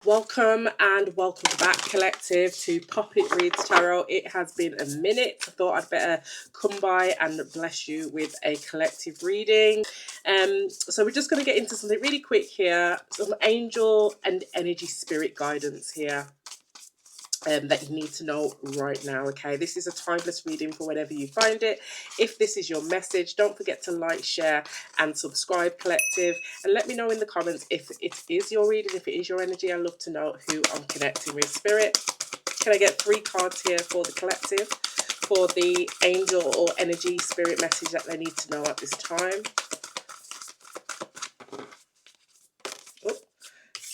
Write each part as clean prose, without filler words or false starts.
Welcome and welcome back, collective, to Poppet Reads Tarot. It has been a minute. I thought I'd better come by and bless you with a collective reading. So we're just going to get into something really quick here. Some angel and energy spirit guidance here. That you need to know right now. Okay, this is a timeless reading for whenever you find it. If this is your message, don't forget to like, share and subscribe, collective, and let me know in the comments if it is your reading, if it is your energy. I love to know who I'm connecting with. Spirit, can I get 3 cards here for the collective, for the angel or energy spirit message that they need to know at this time? Oh,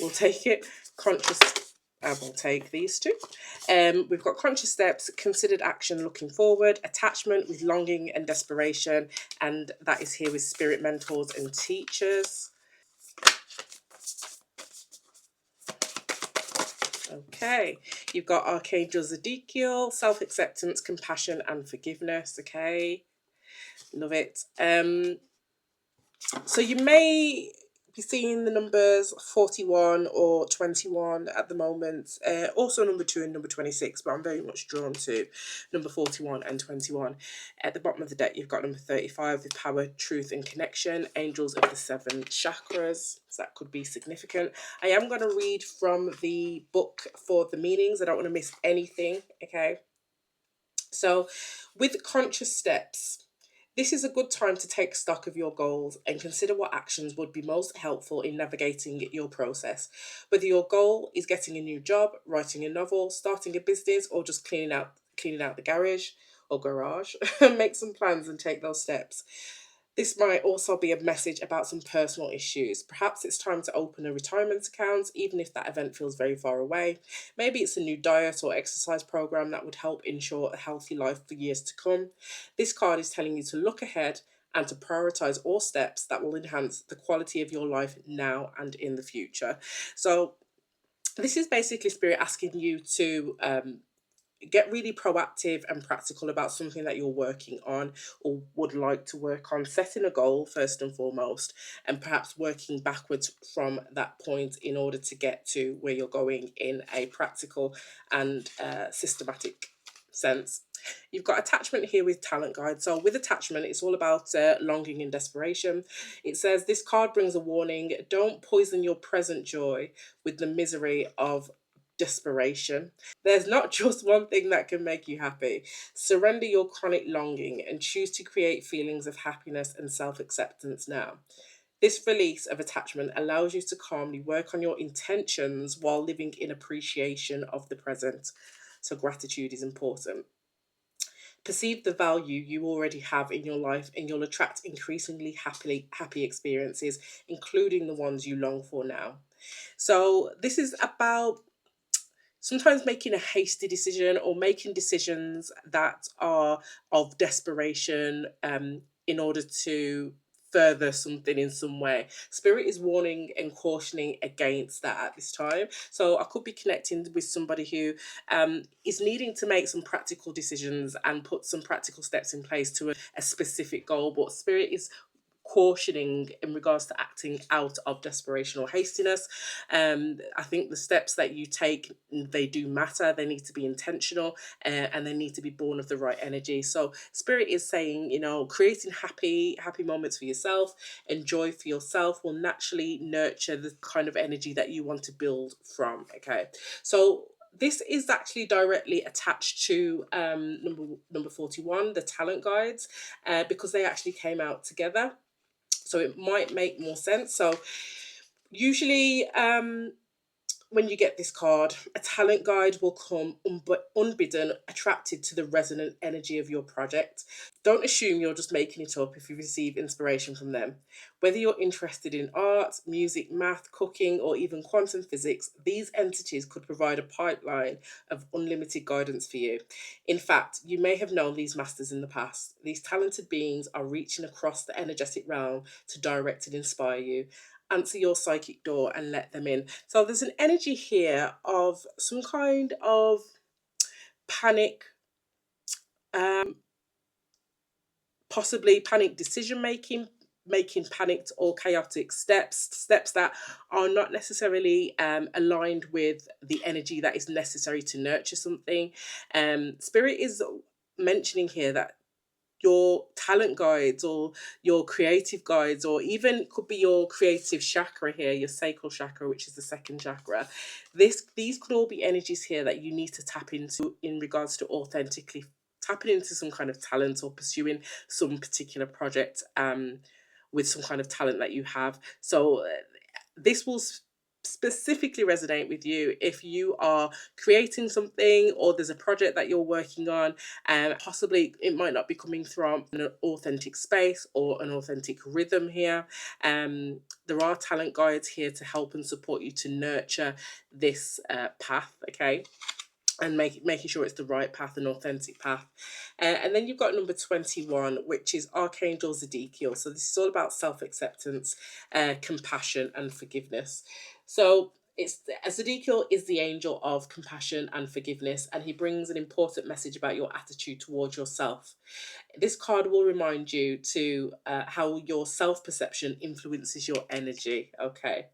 we'll take it. Conscious, I will take these 2. We've got conscious steps, considered action looking forward, attachment with longing and desperation, and that is here with spirit mentors and teachers. Okay, you've got Archangel Zedekiel, self-acceptance, compassion and forgiveness. Okay, love it. So you may be seeing the numbers 41 or 21 at the moment, also number 2 and number 26, but I'm very much drawn to number 41 and 21. At the bottom of the deck you've got number 35 with power, truth and connection, angels of the 7 chakras, so that could be significant. I am going to read from the book for the meanings. I don't want to miss anything. Okay, so with conscious steps, this is a good time to take stock of your goals and consider what actions would be most helpful in navigating your process. Whether your goal is getting a new job, writing a novel, starting a business, or just cleaning out the garage or garage, make some plans and take those steps. This might also be a message about some personal issues. Perhaps it's time to open a retirement account, even if that event feels very far away. Maybe it's a new diet or exercise program that would help ensure a healthy life for years to come. This card is telling you to look ahead and to prioritize all steps that will enhance the quality of your life now and in the future. So this is basically Spirit asking you to get really proactive and practical about something that you're working on or would like to work on, setting a goal first and foremost, and perhaps working backwards from that point in order to get to where you're going in a practical and systematic sense. You've got attachment here with talent guide. So with attachment, it's all about longing and desperation. It says this card brings a warning: don't poison your present joy with the misery of desperation. There's not just one thing that can make you happy. Surrender your chronic longing and choose to create feelings of happiness and self acceptance now. This release of attachment allows you to calmly work on your intentions while living in appreciation of the present. So, gratitude is important. Perceive the value you already have in your life, and you'll attract increasingly happy experiences, including the ones you long for now. So, this is about sometimes making a hasty decision or making decisions that are of desperation, in order to further something in some way. Spirit is warning and cautioning against that at this time. So I could be connecting with somebody who is needing to make some practical decisions and put some practical steps in place to a specific goal, but Spirit is cautioning in regards to acting out of desperation or hastiness. I think the steps that you take, they do matter. They need to be intentional, and they need to be born of the right energy. So Spirit is saying, creating happy moments for yourself and joy for yourself will naturally nurture the kind of energy that you want to build from. Okay, so this is actually directly attached to number 41, the talent guides, because they actually came out together, so it might make more sense. So usually, when you get this card, a talent guide will come unbidden, attracted to the resonant energy of your project. Don't assume you're just making it up if you receive inspiration from them. Whether you're interested in art, music, math, cooking, or even quantum physics, these entities could provide a pipeline of unlimited guidance for you. In fact, you may have known these masters in the past. These talented beings are reaching across the energetic realm to direct and inspire you. Answer your psychic door and let them in. So there's an energy here of some kind of panic, possibly panic decision making, making panicked or chaotic steps that are not necessarily aligned with the energy that is necessary to nurture something. Spirit is mentioning here that your talent guides or your creative guides, or even could be your creative chakra here, your sacral chakra, which is the second chakra. These could all be energies here that you need to tap into in regards to authentically tapping into some kind of talent or pursuing some particular project with some kind of talent that you have. So this will specifically resonate with you if you are creating something or there's a project that you're working on, and possibly it might not be coming from an authentic space or an authentic rhythm here. There are talent guides here to help and support you to nurture this path, okay, and making sure it's the right path, an authentic path. And then you've got number 21, which is Archangel Zedekiel. So this is all about self-acceptance, compassion and forgiveness. So it's Zedekiel is the angel of compassion and forgiveness, and he brings an important message about your attitude towards yourself. This card will remind you to how your self-perception influences your energy, okay.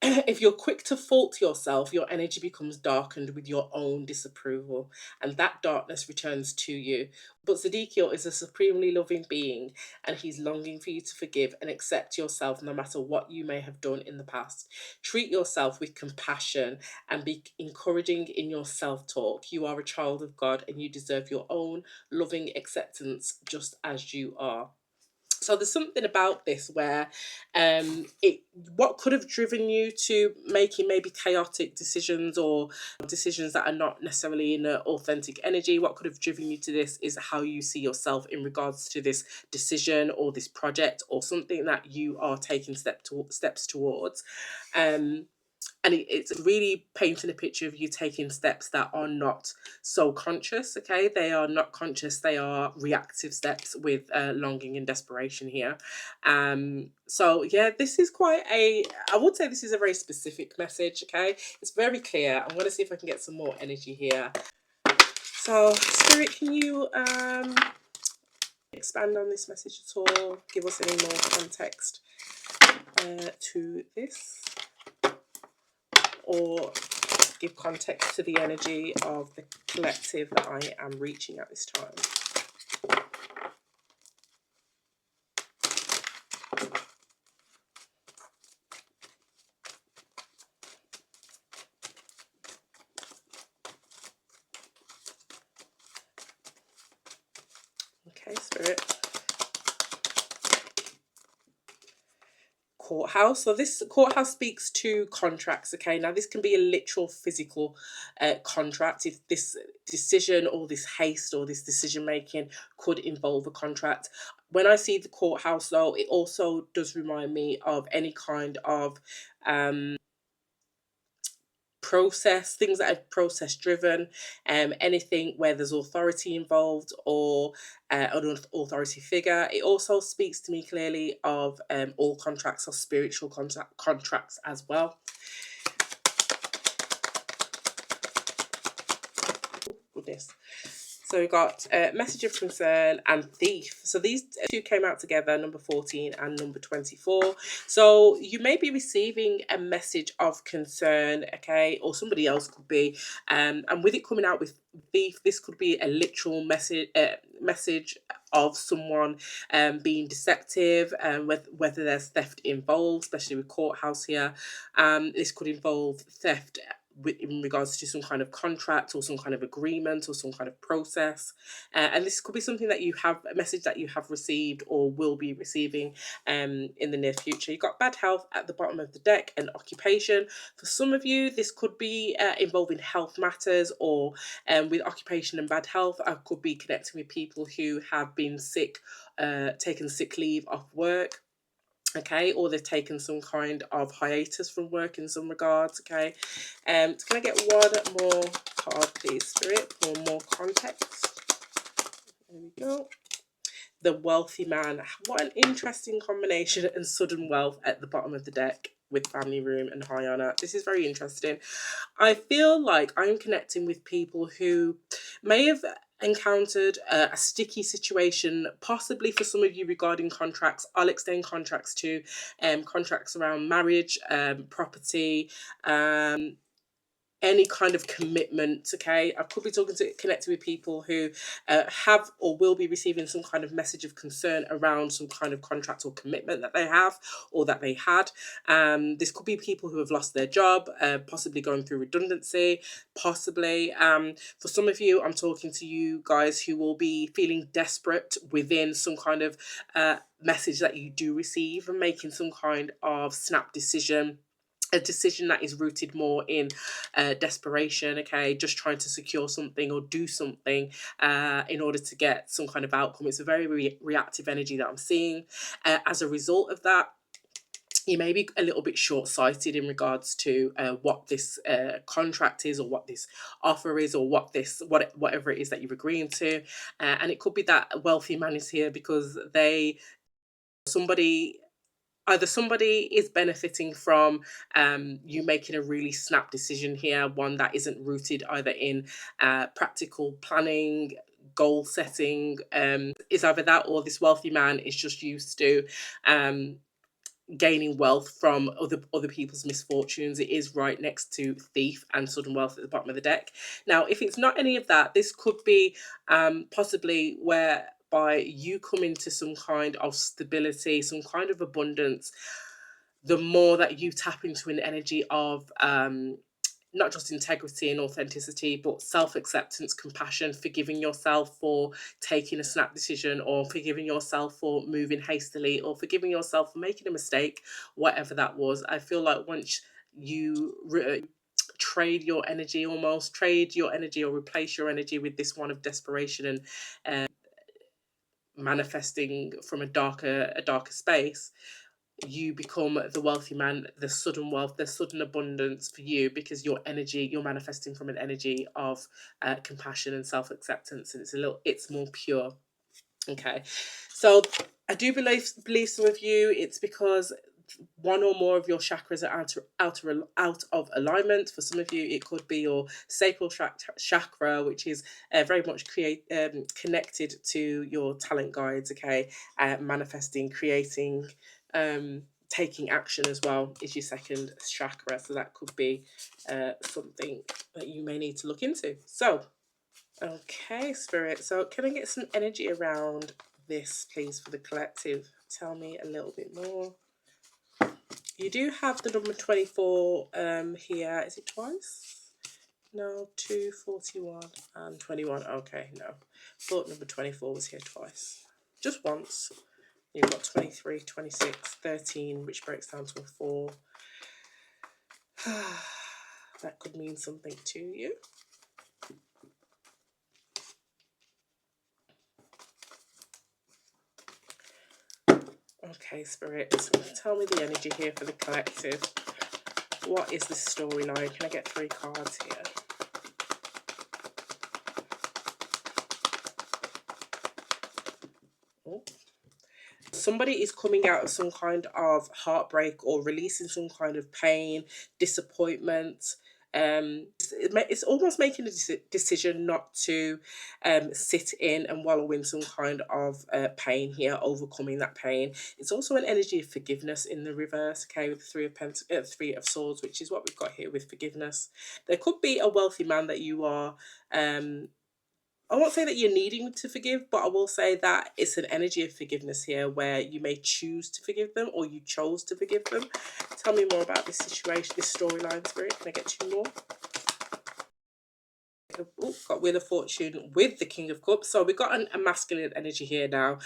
If you're quick to fault yourself, your energy becomes darkened with your own disapproval, and that darkness returns to you. But Zedekiel is a supremely loving being, and he's longing for you to forgive and accept yourself no matter what you may have done in the past. Treat yourself with compassion and be encouraging in your self talk. You are a child of God, and you deserve your own loving acceptance just as you are. So there's something about this where it what could have driven you to making maybe chaotic decisions or decisions that are not necessarily in an authentic energy, what could have driven you to this is how you see yourself in regards to this decision or this project or something that you are taking steps towards. And it's really painting a picture of you taking steps that are not so conscious, okay. They are not conscious, they are reactive steps with longing and desperation here. So yeah, this is quite I would say this is a very specific message, okay. It's very clear. I'm going to see if I can get some more energy here. So Spirit, can you expand on this message at all, give us any more context to this, or give context to the energy of the collective that I am reaching at this time? Okay, Spirit. Courthouse. So this courthouse speaks to contracts, okay. Now this can be a literal physical contract if this decision or this haste or this decision making could involve a contract. When I see the courthouse though, it also does remind me of any kind of process, things that are process driven, anything where there's authority involved or an authority figure. It also speaks to me clearly of all contracts or spiritual contracts as well. Goodness. So we've got Message of Concern and Thief. So these two came out together, number 14 and number 24. So you may be receiving a message of concern, okay, or somebody else could be. And with it coming out with Thief, this could be a literal message of someone being deceptive, and whether there's theft involved, especially with courthouse here. This could involve theft in regards to some kind of contract or some kind of agreement or some kind of process, and this could be something that you have, a message that you have received or will be receiving in the near future. You've got bad health at the bottom of the deck and occupation. For some of you this could be involving health matters, or with occupation and bad health, I could be connecting with people who have been sick, taken sick leave off work, okay, or they've taken some kind of hiatus from work in some regards, okay. Can I get one more card, please, Spirit, for more context? There we go. The Wealthy Man. What an interesting combination, and sudden wealth at the bottom of the deck with family room and high honor. This is very interesting. I feel like I'm connecting with people who may have encountered a sticky situation, possibly for some of you regarding contracts. I'll extend contracts to contracts around marriage, property, any kind of commitment. Okay, I could be connecting with people who have or will be receiving some kind of message of concern around some kind of contract or commitment that they have or that they had. This could be people who have lost their job, possibly going through redundancy, possibly for some of you, I'm talking to you guys who will be feeling desperate within some kind of message that you do receive, and making some kind of snap decision, a decision that is rooted more in desperation. Okay, just trying to secure something or do something in order to get some kind of outcome. It's a very reactive energy that I'm seeing. As a result of that, you may be a little bit short-sighted in regards to what this contract is, or what this offer is, or whatever it is that you're agreeing to. And it could be that wealthy man is here because somebody either somebody is benefiting from you making a really snap decision here, one that isn't rooted either in practical planning, goal setting. Is either that, or this wealthy man is just used to gaining wealth from other people's misfortunes. It is right next to thief and sudden wealth at the bottom of the deck. Now, if it's not any of that, this could be possibly whereby you come into some kind of stability, some kind of abundance, the more that you tap into an energy of not just integrity and authenticity, but self-acceptance, compassion, forgiving yourself for taking a snap decision, or forgiving yourself for moving hastily, or forgiving yourself for making a mistake, whatever that was. I feel like once you trade your energy, almost trade your energy or replace your energy with this one of desperation and manifesting from a darker space, you become the wealthy man, the sudden wealth, the sudden abundance for you, because your energy, you're manifesting from an energy of compassion and self-acceptance, and it's more pure. Okay, so I do believe some of you, it's because one or more of your chakras are out of alignment. For some of you, it could be your sacral chakra, which is very much connected to your talent guides. Okay, manifesting, creating, taking action as well is your second chakra. So that could be something that you may need to look into. So, okay, Spirit. So can I get some energy around this, please, for the collective? Tell me a little bit more. You do have the number 24 here. Is it twice? No, 2, 41 and 21. Okay, no. Thought number 24 was here twice. Just once. You've got 23, 26, 13, which breaks down to a 4. That could mean something to you. Okay, Spirit, tell me the energy here for the collective. What is the storyline? Can I get 3 cards here? Oh. Somebody is coming out of some kind of heartbreak or releasing some kind of pain, disappointment. It's almost making a decision not to sit in and wallow in some kind of pain here, overcoming that pain. It's also an energy of forgiveness in the reverse, okay, with the 3 of Swords, which is what we've got here with forgiveness. There could be a wealthy man that you are I won't say that you're needing to forgive, but I will say that it's an energy of forgiveness here where you may choose to forgive them, or you chose to forgive them. Tell me more about this situation, this storyline, Spirit. Can I get 2 more? Ooh, got Wheel of Fortune with the King of Cups. So we've got a masculine energy here now.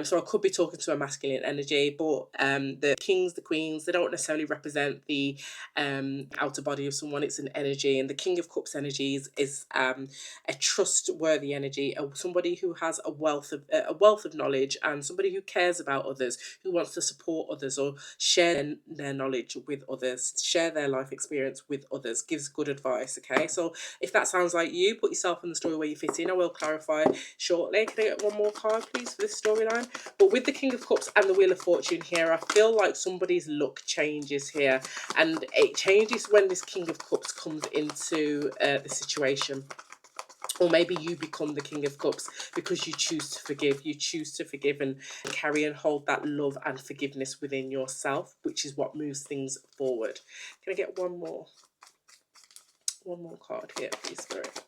So I could be talking to a masculine energy, but the kings, the queens, they don't necessarily represent the outer body of someone. It's an energy, and the King of Cups energy is a trustworthy energy, somebody who has a wealth of knowledge, and somebody who cares about others, who wants to support others or share their knowledge with others, share their life experience with others, gives good advice. Okay, so if that sounds like you, put yourself in the story where you fit in. I will clarify shortly. Can I get 1 more card, please, for this storyline? But with the King of Cups and the Wheel of Fortune here, I feel like somebody's luck changes here, and it changes when this King of Cups comes into the situation. Or maybe you become the King of Cups because you choose to forgive. You choose to forgive and carry and hold that love and forgiveness within yourself, which is what moves things forward. Can I get one more card here, please, Spirit?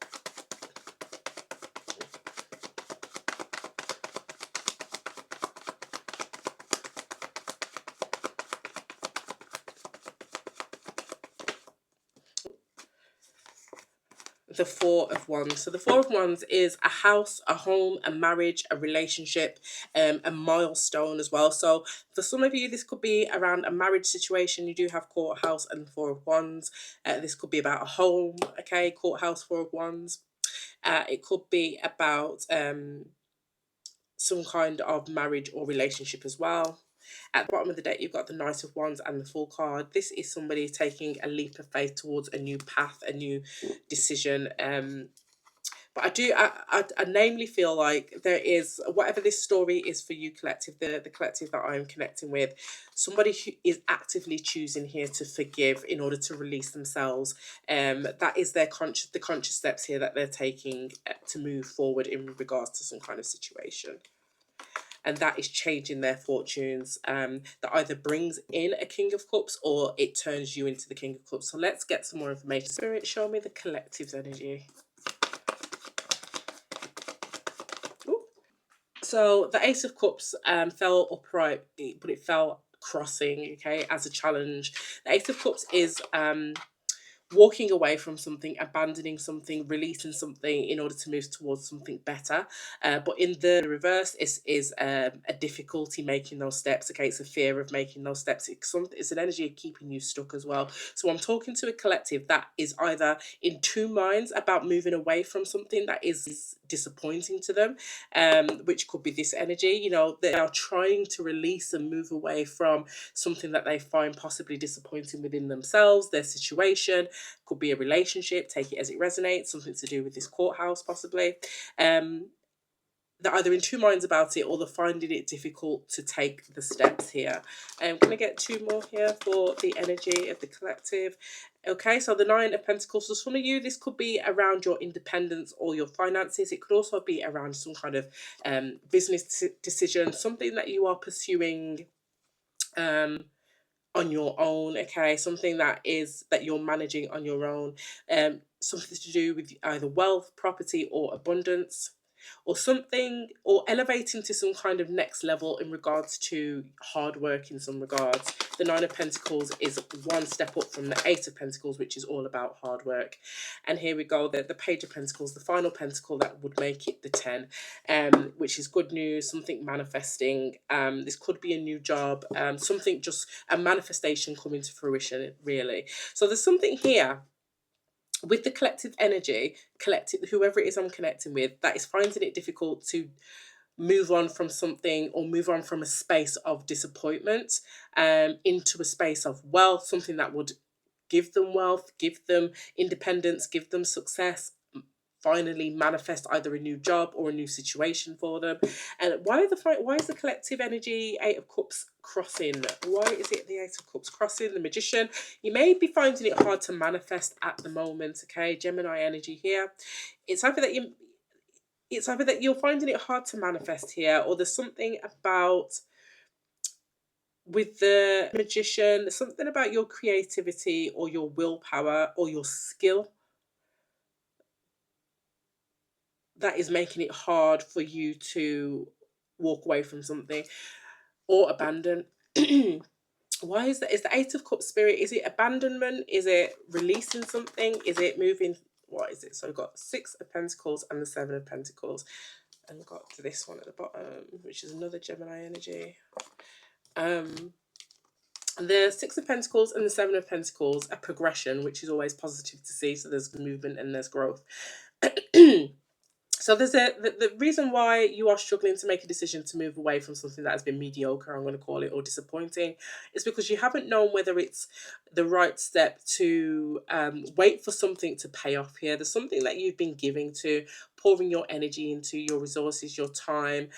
The Four of Wands. So the Four of Wands is a house, a home, a marriage, a relationship, a milestone as well. So for some of you, this could be around a marriage situation. You do have courthouse and the Four of Wands. This could be about a home, okay, courthouse, Four of Wands. It could be about some kind of marriage or relationship as well. At the bottom of the deck, you've got the Knight of Wands and the Fool card. This is somebody taking a leap of faith towards a new path, a new decision. But I namely feel like there is, whatever this story is for you, collective, the collective that I'm connecting with, somebody who is actively choosing here to forgive in order to release themselves. That is the conscious steps here that they're taking to move forward in regards to some kind of situation. And that is changing their fortunes, that either brings in a King of Cups or it turns you into the King of Cups. So let's get some more information. Spirit, show me the collective's energy. Ooh. So the Ace of Cups fell upright, but it fell crossing, okay, as a challenge. The Ace of Cups is walking away from something, abandoning something, releasing something in order to move towards something better. But in the reverse, is a difficulty making those steps. Okay, it's a fear of making those steps. It's an energy of keeping you stuck as well. So I'm talking to a collective that is either in two minds about moving away from something that is disappointing to them, which could be this energy. You know, they are trying to release and move away from something that they find possibly disappointing within themselves, their situation. Could be a relationship, take it as it resonates, something to do with this courthouse possibly. They're either in two minds about it or they're finding it difficult to take the steps here. I'm going to get two more here for the energy of the collective. Okay, so the Nine of Pentacles. So some of you, this could be around your independence or your finances. It could also be around some kind of business decision, something that you are pursuing on your own, okay, something that you're managing on your own, something to do with either wealth, property, or abundance, or something, or elevating to some kind of next level in regards to hard work in some regards. The Nine of Pentacles is one step up from the Eight of Pentacles, which is all about hard work. And here we go, the Page of Pentacles, the final pentacle that would make it the 10, which is good news, something manifesting. This could be a new job, something, just a manifestation coming to fruition, really. So there's something here with the collective energy, whoever it is I'm connecting with, that is finding it difficult to move on from something or move on from a space of disappointment into a space of wealth, something that would give them wealth, give them independence, give them success, finally manifest either a new job or a new situation for them. And why is the collective energy Eight of Cups crossing? Why is it the Eight of Cups crossing? The Magician. You may be finding it hard to manifest at the moment, okay? Gemini energy here. It's either that you're finding it hard to manifest here, or there's something about, with the Magician, there's something about your creativity or your willpower or your skill that is making it hard for you to walk away from something or abandon. Why is that? Is the Eight of Cups, Spirit? Is it abandonment? Is it releasing something? Is it moving? What is it? So we've got Six of Pentacles and the Seven of Pentacles. And we've got this one at the bottom, which is another Gemini energy. The Six of Pentacles and the Seven of Pentacles are progression, which is always positive to see. So there's movement and there's growth. So there's the reason why you are struggling to make a decision to move away from something that has been mediocre, I'm going to call it, or disappointing, is because you haven't known whether it's the right step to wait for something to pay off here. There's something that you've been giving to, pouring your energy into, your resources, your time,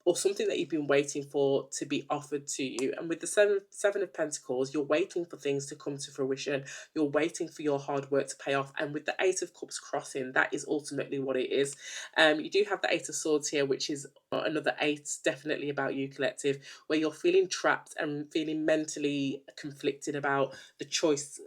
or something that you've been waiting for to be offered to you. And with the seven of Pentacles, you're waiting for things to come to fruition. You're waiting for your hard work to pay off. And with the Eight of Cups crossing, that is ultimately what it is. You do have the Eight of Swords here, which is another eight, definitely about you, collective, where you're feeling trapped and feeling mentally conflicted about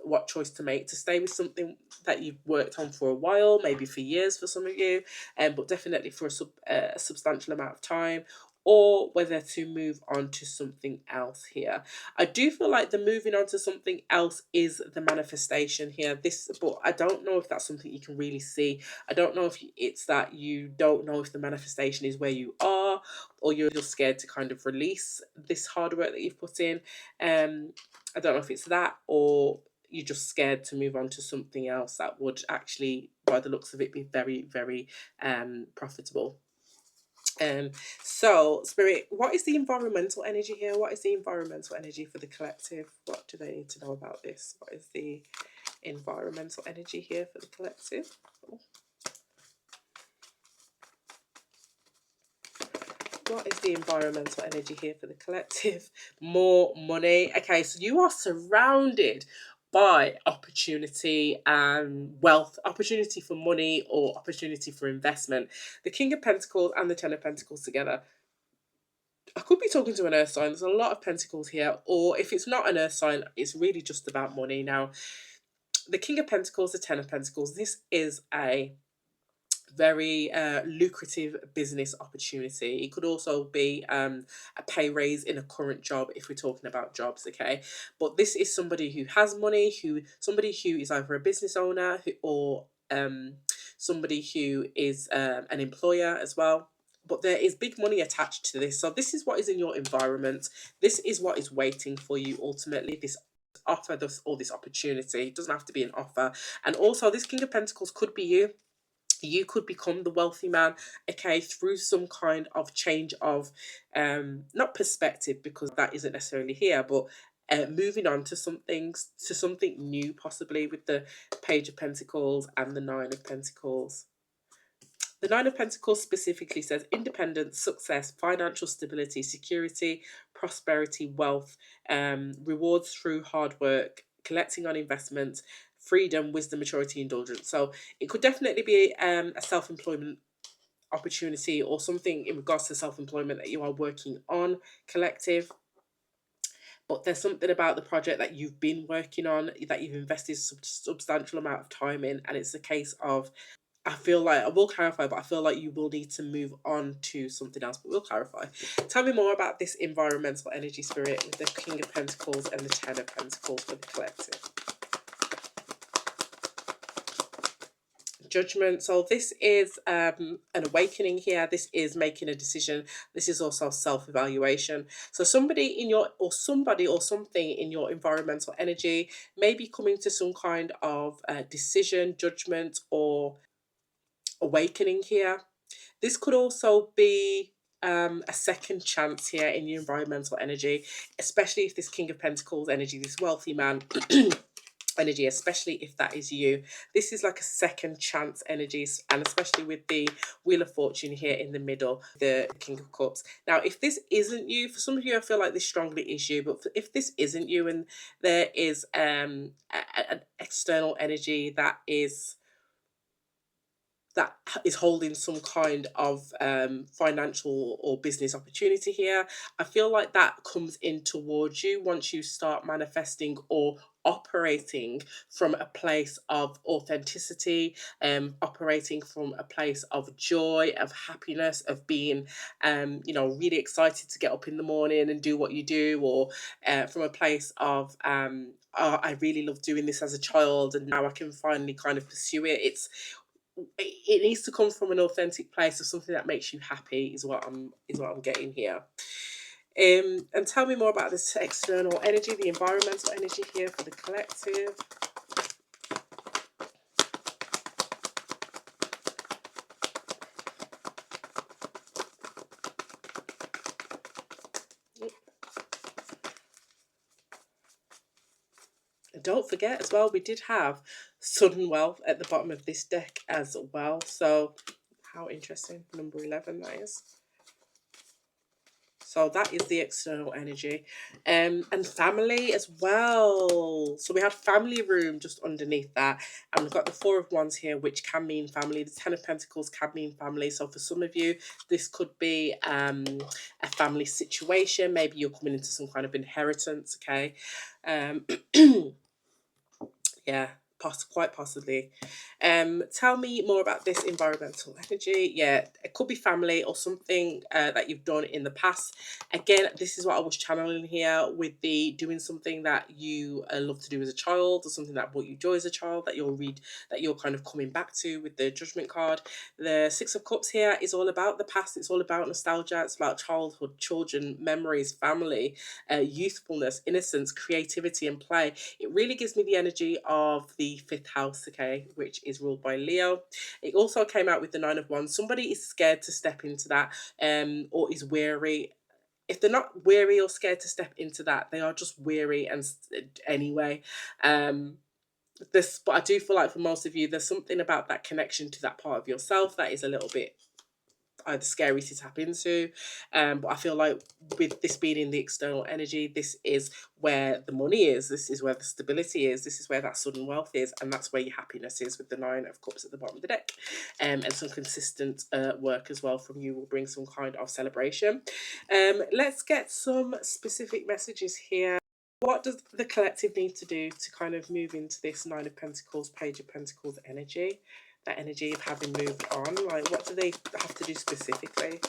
what choice to make, to stay with something that you've worked on for a while, maybe for years for some of you, but definitely for a substantial amount of time, or whether to move on to something else here. I do feel like the moving on to something else is the manifestation here. But I don't know if that's something you can really see. I don't know if it's that you don't know if the manifestation is where you are, or you're scared to kind of release this hard work that you've put in. I don't know if it's that, or you're just scared to move on to something else that would actually, by the looks of it, be very, very profitable. So Spirit, what is the environmental energy here? What is the environmental energy for the collective? What do they need to know about this? What is the environmental energy here for the collective? What is the environmental energy here for the collective? More money. Okay, so you are surrounded by opportunity and wealth, opportunity for money or opportunity for investment. The King of Pentacles and the Ten of Pentacles together. I could be talking to an earth sign. There's a lot of pentacles here. Or if it's not an earth sign, it's really just about money. Now, the King of Pentacles, the Ten of Pentacles, this is a very lucrative business opportunity. It could also be a pay raise in a current job if we're talking about jobs, okay? But this is somebody who has money, somebody who is either a business owner or somebody who is an employer as well. But there is big money attached to this. So this is what is in your environment. This is what is waiting for you ultimately. This offer, this opportunity. It doesn't have to be an offer. And also this King of Pentacles could be you. You could become the wealthy man, okay, through some kind of change of not perspective, because that isn't necessarily here, but moving on to something new, possibly with the Page of Pentacles and the Nine of Pentacles. The Nine of Pentacles specifically says independence, success, financial stability, security, prosperity, wealth, rewards through hard work, collecting on investments, freedom, wisdom, maturity, indulgence. So it could definitely be a self-employment opportunity or something in regards to self-employment that you are working on, collective. But there's something about the project that you've been working on, that you've invested substantial amount of time in, and it's a case of, I feel like, I will clarify, but I feel like you will need to move on to something else, but we'll clarify. Tell me more about this environmental energy, Spirit, with the King of Pentacles and the Ten of Pentacles for the collective. Judgment. So this is an awakening here. This is making a decision. This is also self-evaluation. So somebody or something in your environmental energy may be coming to some kind of decision, judgment, or awakening here. This could also be a second chance here in your environmental energy, especially if this King of Pentacles energy, this wealthy man energy, especially if that is you. This is like a second chance energies, and especially with the Wheel of Fortune here in the middle, the King of Cups. Now, if this isn't you, for some of you I feel like this strongly is you, but if this isn't you and there is an external energy that is holding some kind of financial or business opportunity here, I feel like that comes in towards you once you start manifesting or operating from a place of authenticity, operating from a place of joy, of happiness, of being really excited to get up in the morning and do what you do, or from a place of oh, I really love doing this as a child and now I can finally kind of pursue it. It needs to come from an authentic place of something that makes you happy, is what I'm getting here. And tell me more about this external energy, the environmental energy here for the collective. And don't forget as well, we did have sudden wealth at the bottom of this deck as well. So how interesting, number 11 that is. So that is the external energy. And family as well. So we had family room just underneath that. And we've got the Four of Wands here, which can mean family. The Ten of Pentacles can mean family. So for some of you, this could be a family situation. Maybe you're coming into some kind of inheritance, okay? Um, yeah, quite possibly. Tell me more about this environmental energy. Yeah, it could be family or something that you've done in the past. Again, this is what I was channeling here with the doing something that you love to do as a child, or something that brought you joy as a child, that you're kind of coming back to with the Judgment card. The Six of Cups here is all about the past. It's all about nostalgia. It's about childhood, children, memories, family, youthfulness, innocence, creativity, and play. It really gives me the energy of the fifth house, okay, which is ruled by Leo. It also came out with the Nine of Wands. Somebody is scared to step into that, or is weary. If they're not weary or scared to step into that, they are just weary and anyway. But I do feel like for most of you, there's something about that connection to that part of yourself that is a little bit either scary to tap into. But I feel like with this being in the external energy, this is where the money is, this is where the stability is, this is where that sudden wealth is, and that's where your happiness is with the Nine of Cups at the bottom of the deck. And some consistent work as well from you will bring some kind of celebration. Let's get some specific messages here. What does the collective need to do to kind of move into this Nine of Pentacles, Page of Pentacles energy? That energy of having moved on. Like, what do they have to do specifically?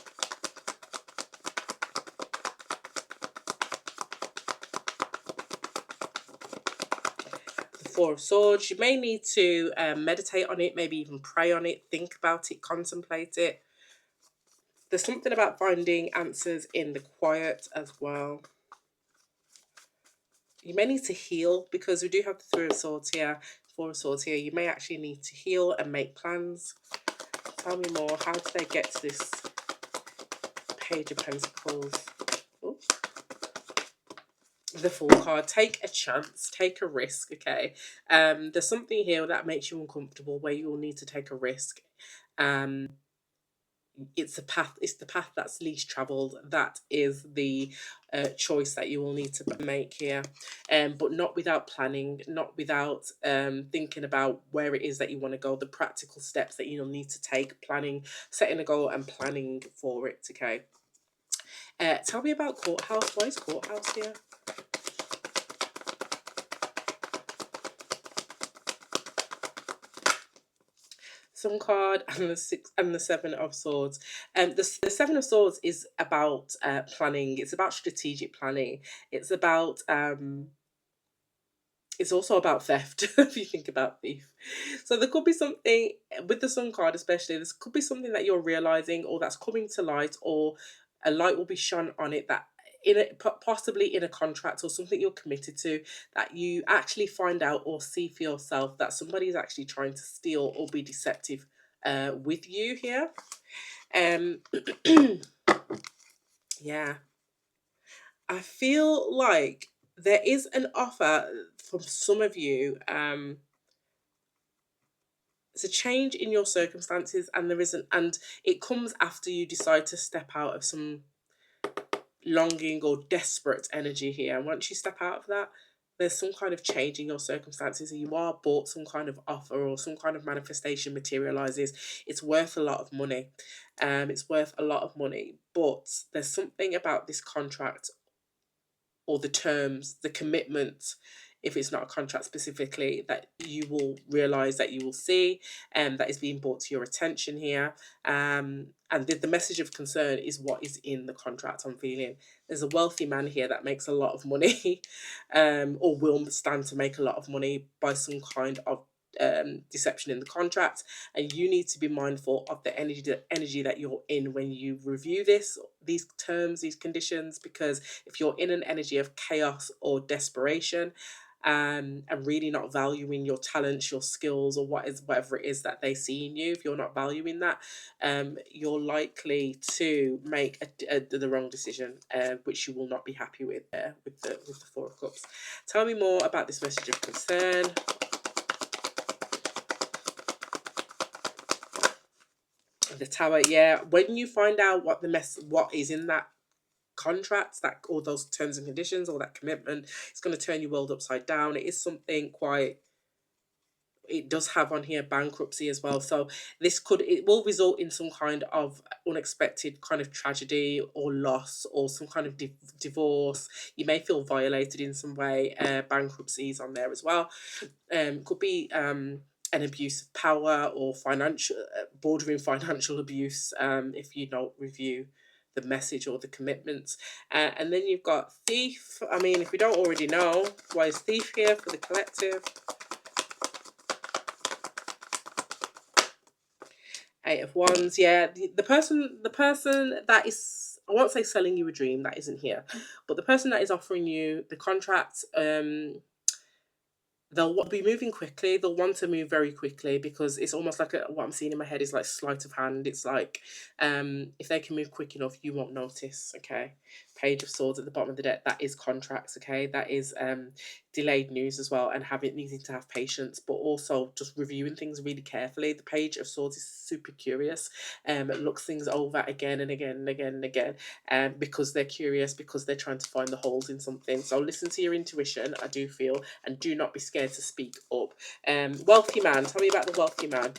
The Four of Swords. You may need to meditate on it, maybe even pray on it, think about it, contemplate it. There's something about finding answers in the quiet as well. You may need to heal, because we do have the Three of Swords here, Four of Swords here. You may actually need to heal and make plans. Tell me more. How do they get to this Page of Pentacles? Oops. The Fool card. Take a chance, take a risk, okay? There's something here that makes you uncomfortable, where you will need to take a risk. It's the path that's least traveled. That is the choice that you will need to make here, but not without planning, not without thinking about where it is that you want to go, the practical steps that you'll need to take, planning, setting a goal and planning for it, okay? Tell me about Courthouse. Why is Courthouse here? Sun card and the Seven of Swords. The Seven of Swords is about planning. It's about strategic planning. It's about it's also about theft. If you think about thief, so there could be something with the Sun card, especially. This could be something that you're realizing, or that's coming to light, or a light will be shone on it, that possibly in a contract or something you're committed to, that you actually find out or see for yourself that somebody is actually trying to steal or be deceptive with you here. Yeah, I feel like there is an offer from some of you. It's a change in your circumstances, and there isn't, and it comes after you decide to step out of some longing or desperate energy here. And once you step out of that, there's some kind of change in your circumstances, and you are bought some kind of offer, or some kind of manifestation materializes. It's worth a lot of money. It's worth a lot of money, but there's something about this contract, or the terms, the commitment, if it's not a contract specifically, that you will realize, that you will see, and that is being brought to your attention here. And the message of concern is what is in the contract. I'm feeling there's a wealthy man here that makes a lot of money, or will stand to make a lot of money by some kind of deception in the contract, and you need to be mindful of the energy that you're in when you review these terms, these conditions, because if you're in an energy of chaos or desperation, and really not valuing your talents, your skills, or whatever it is that they see in you, if you're not valuing that, you're likely to make the wrong decision, which you will not be happy with with the Four of Cups. Tell me more about this message of concern. The Tower. Yeah, when you find out what is in that contract, that all those terms and conditions, all that commitment. It's going to turn your world upside down. It is something quite, it does have on here bankruptcy as well. So it will result in some kind of unexpected kind of tragedy or loss or some kind of divorce. You may feel violated in some way. Bankruptcy is on there as well. Could be an abuse of power or financial, bordering financial abuse, if you don't review the message or the commitments. And then you've got thief. I mean, if we don't already know, why is thief here for the collective? Eight of Wands. Yeah, the person that is, I won't say selling you a dream, that isn't here, but the person that is offering you the contract, they'll be moving quickly. They'll want to move very quickly because it's almost like what I'm seeing in my head is like sleight of hand. It's like, if they can move quick enough, you won't notice. Okay, Page of Swords at the bottom of the deck. That is contracts. Okay, that is delayed news as well, and needing to have patience, but also just reviewing things really carefully. The Page of Swords is super curious. It looks things over again and again and again and again, because they're curious, because they're trying to find the holes in something. So listen to your intuition, I do feel, and do not be scared to speak up. Wealthy man. Tell me about the wealthy man.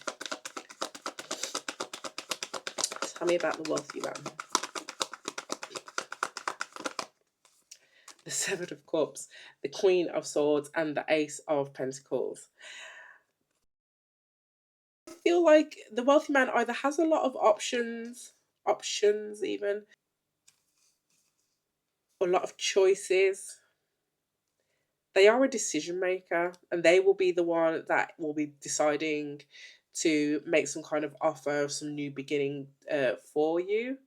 Tell me about the wealthy man. The Seven of Cups, the Queen of Swords, and the Ace of Pentacles. I feel like the wealthy man either has a lot of options even, a lot of choices. They are a decision maker, and they will be the one that will be deciding to make some kind of offer, some new beginning for you.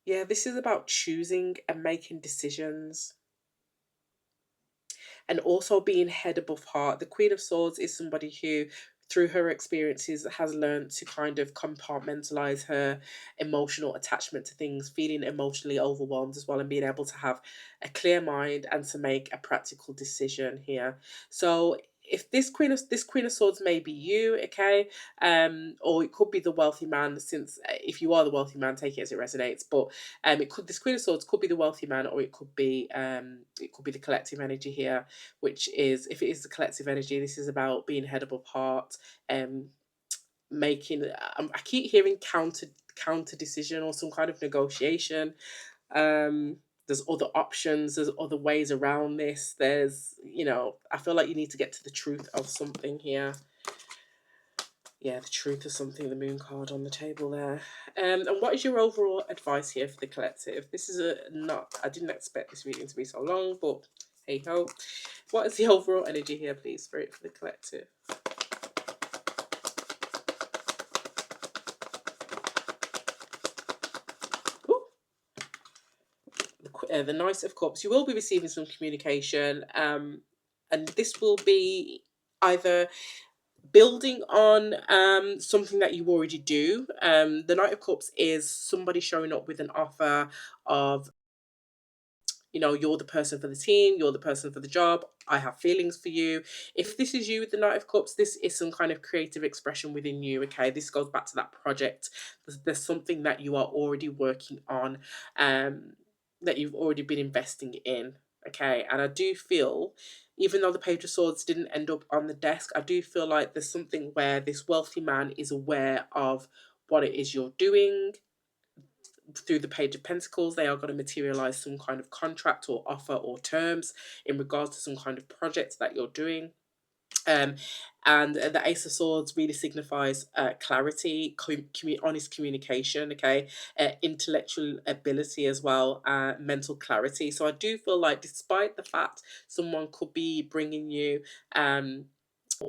Yeah, this is about choosing and making decisions, and also being head above heart. The Queen of Swords is somebody who, through her experiences, has learned to kind of compartmentalize her emotional attachment to things, feeling emotionally overwhelmed as well, and being able to have a clear mind and to make a practical decision here. So if this Queen of Swords may be you, okay, or it could be the wealthy man. Since if you are the wealthy man, take it as it resonates. But this Queen of Swords could be the wealthy man, or it could be the collective energy here, which is, if it is the collective energy, this is about being head above heart, making. I keep hearing counter decision or some kind of negotiation. There's other options, there's other ways around this. There's, I feel like you need to get to the truth of something here. Yeah, the truth of something, the moon card on the table there. And what is your overall advice here for the collective? This is I didn't expect this reading to be so long, but hey ho. What is the overall energy here, please, Spirit, for the collective? The Knight of Cups. You will be receiving some communication, and this will be either building on something that you already do. The Knight of Cups is somebody showing up with an offer of, you're the person for the team, you're the person for the job, I have feelings for you. If this is you with the Knight of Cups, this is some kind of creative expression within you, okay? This goes back to that project. There's something that you are already working on, that you've already been investing in, okay? And I do feel, even though the Page of Swords didn't end up on the desk, I do feel like there's something where this wealthy man is aware of what it is you're doing. Through the Page of Pentacles, they are going to materialize some kind of contract or offer or terms in regards to some kind of project that you're doing. And the Ace of Swords really signifies clarity, honest communication, okay, intellectual ability as well, mental clarity. So I do feel like, despite the fact someone could be bringing you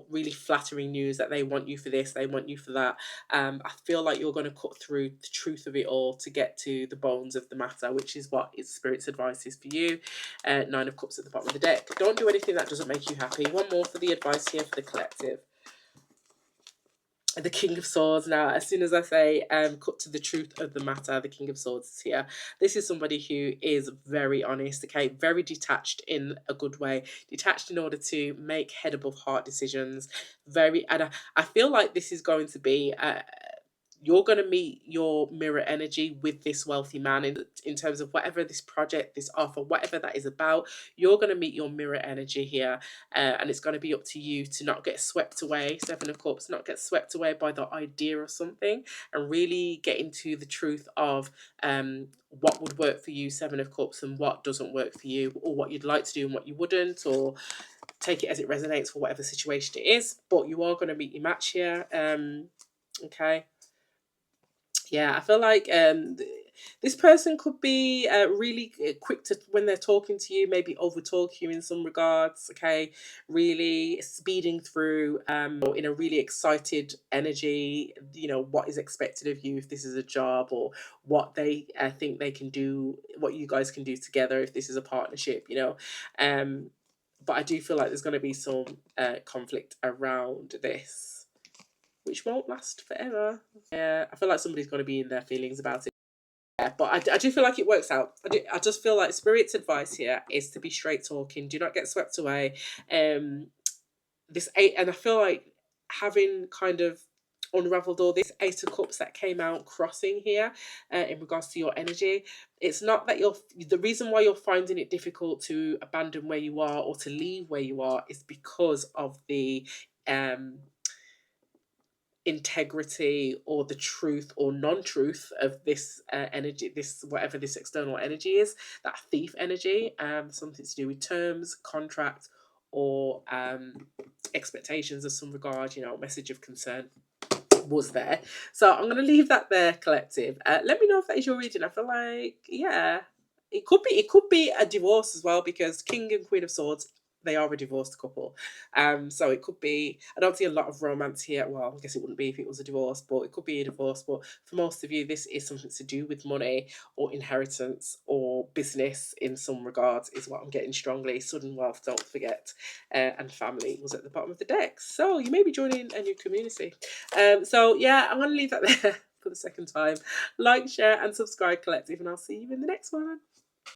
really flattering news that they want you for this, they want you for that, I feel like you're going to cut through the truth of it all to get to the bones of the matter, which is what Spirit's advice is for you. Nine of Cups at the bottom of the deck. Don't do anything that doesn't make you happy. One more for the advice here for the collective. The King of Swords. Now, as soon as I say cut to the truth of the matter, the King of Swords is here. This is somebody who is very honest, okay, very detached in a good way, detached in order to make head above heart decisions. And I feel like this is going to be you're going to meet your mirror energy with this wealthy man in terms of whatever this project, this offer, whatever that is about. You're going to meet your mirror energy here, and it's going to be up to you to not get swept away, Seven of Cups, not get swept away by the idea of something, and really get into the truth of what would work for you, Seven of Cups, and what doesn't work for you, or what you'd like to do and what you wouldn't, or take it as it resonates for whatever situation it is. But you are going to meet your match here. Okay. Yeah, I feel like this person could be really quick to when they're talking to you, maybe over talk you in some regards. Okay, really speeding through or in a really excited energy. You know what is expected of you if this is a job, or what they think they can do, what you guys can do together if this is a partnership. But I do feel like there's going to be some conflict around this, which won't last forever. Yeah, I feel like somebody's going to be in their feelings about it. Yeah, but I do feel like it works out. I just feel like Spirit's advice here is to be straight talking. Do not get swept away. This eight, and I feel like having kind of unraveled all this Eight of Cups that came out crossing here in regards to your energy. It's not that the reason why you're finding it difficult to abandon where you are or to leave where you are is because of the integrity or the truth or non-truth of this energy, this whatever this external energy is, that thief energy, something to do with terms, contract, or expectations of some regard, message of concern was there. So I'm going to leave that there, collective. Let me know if that is your reading. I feel like, yeah, it could be a divorce as well, because King and Queen of Swords, they are a divorced couple. So it could be, I don't see a lot of romance here. Well, I guess it wouldn't be if it was a divorce, but it could be a divorce. But for most of you, this is something to do with money or inheritance or business in some regards, is what I'm getting strongly. Sudden wealth, don't forget. And family was at the bottom of the deck. So you may be joining a new community. So yeah, I'm going to leave that there for the second time. Like, share, and subscribe, collective, and I'll see you in the next one.